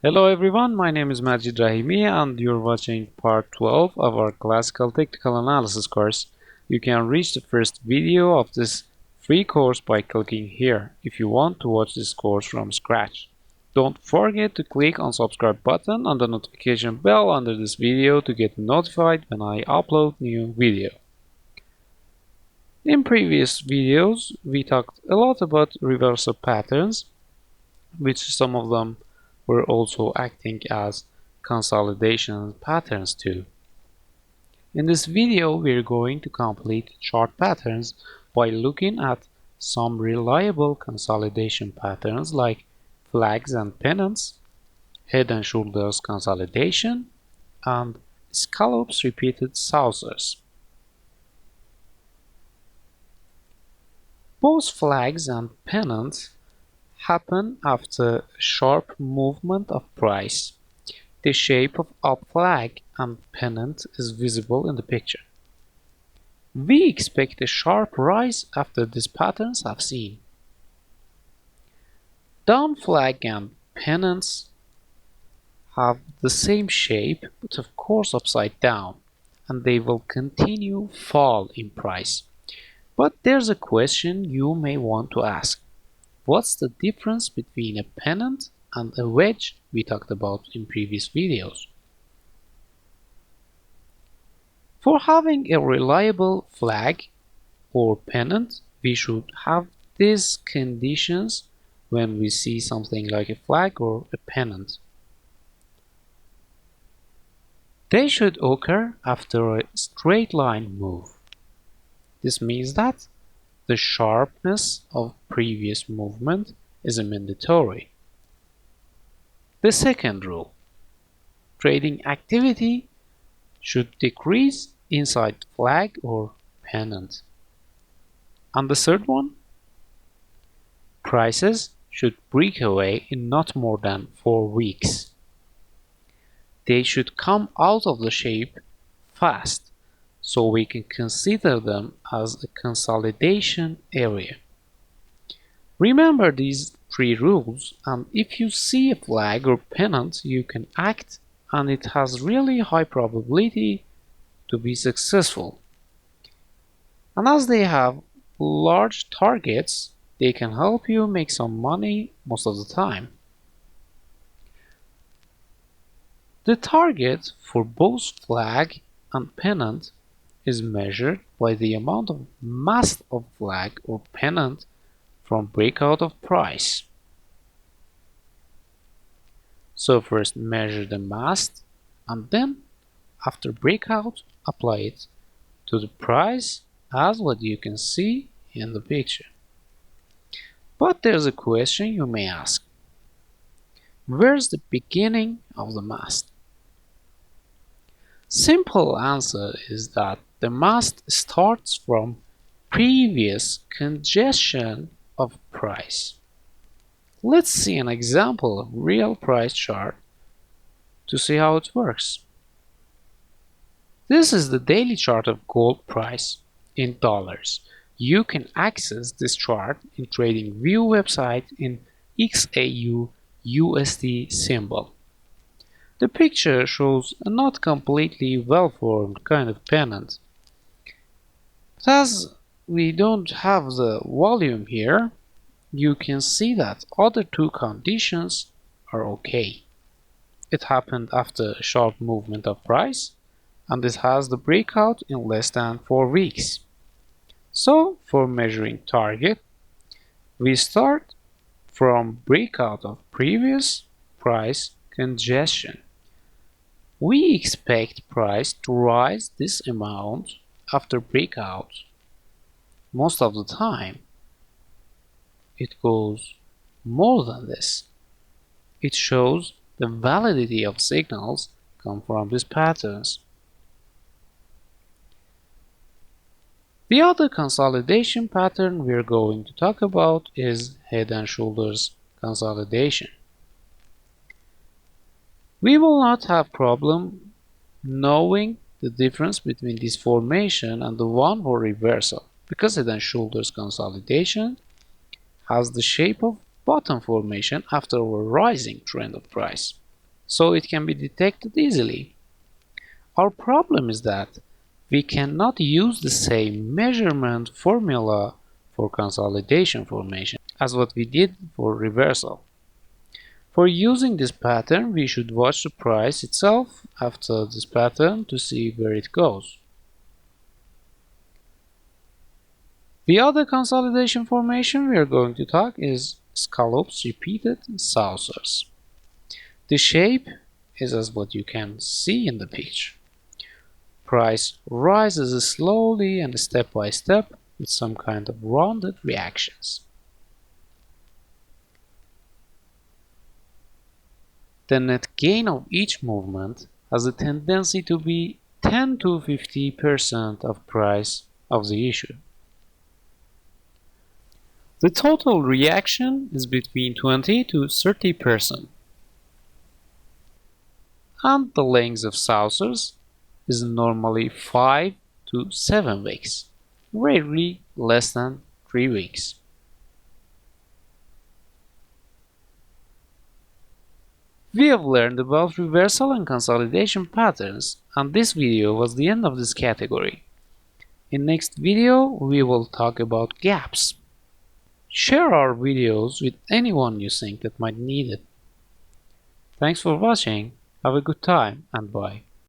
Hello everyone, my name is Majid Rahimi and you're watching part 12 of our classical technical analysis course. You can reach the first video of this free course by clicking here if you want to watch this course from scratch. Don't forget to click on subscribe button and the notification bell under this video to get notified when I upload new video. In previous videos we talked a lot about reversal patterns, which some of them were also acting as consolidation patterns too. In this video we're going to complete chart patterns by looking at some reliable consolidation patterns like flags and pennants, head and shoulders consolidation, and scallops-repeated saucers. Both flags and pennants happen after a sharp movement of price. The shape of a flag and pennant is visible in the picture. We expect a sharp rise after these patterns have seen. Down flag and pennants have the same shape, but of course upside down, and they will continue fall in price. But there's a question you may want to ask. What's the difference between a pennant and a wedge we talked about in previous videos? For having a reliable flag or pennant, we should have these conditions when we see something like a flag or a pennant. They should occur after a straight line move. This means that the sharpness of previous movement is mandatory. The second rule: trading activity should decrease inside flag or pennant. And the third one: prices should break away in not more than 4 weeks. They should come out of the shape fast, so we can consider them as a consolidation area. Remember these 3 rules, and if you see a flag or pennant you can act, and it has really high probability to be successful. And as they have large targets, they can help you make some money most of the time. The target for both flag and pennant is measured by the amount of mast of flag or pennant from breakout of price. So first measure the mast, and then after breakout apply it to the price as what you can see in the picture. But there's a question you may ask: where's the beginning of the mast? Simple answer is that the mast starts from previous congestion of price. Let's see an example of real price chart to see how it works. This is the daily chart of gold price in dollars. You can access this chart in TradingView website in XAU USD symbol. The picture shows a not completely well-formed kind of pennant. But as we don't have the volume here, you can see that other 2 conditions are okay. It happened after a sharp movement of price, and it has the breakout in less than 4 weeks. So for measuring target, we start from breakout of previous price congestion. We expect price to rise this amount after breakout. Most of the time it goes more than this. It shows the validity of signals come from these patterns. The other consolidation pattern we're going to talk about is head and shoulders consolidation. We will not have problem knowing the difference between this formation and the one for reversal, because head and shoulders consolidation has the shape of bottom formation after a rising trend of price. so it can be detected easily. Our problem is that we cannot use the same measurement formula for consolidation formation as what we did for reversal. For using this pattern, we should watch the price itself after this pattern to see where it goes. The other consolidation formation we are going to talk is Scallops-Repeated Saucers. The shape is as what you can see in the picture. Price rises slowly and step by step with some kind of rounded reactions. The net gain of each movement has a tendency to be 10 to 50% of price of the issue. The total reaction is between 20 to 30%. And the length of saucers is normally 5 to 7 weeks, rarely less than 3 weeks. We have learned about reversal and consolidation patterns, and this video was the end of this category. In next video, we will talk about gaps. Share our videos with anyone you think that might need it. Thanks for watching, have a good time, and bye.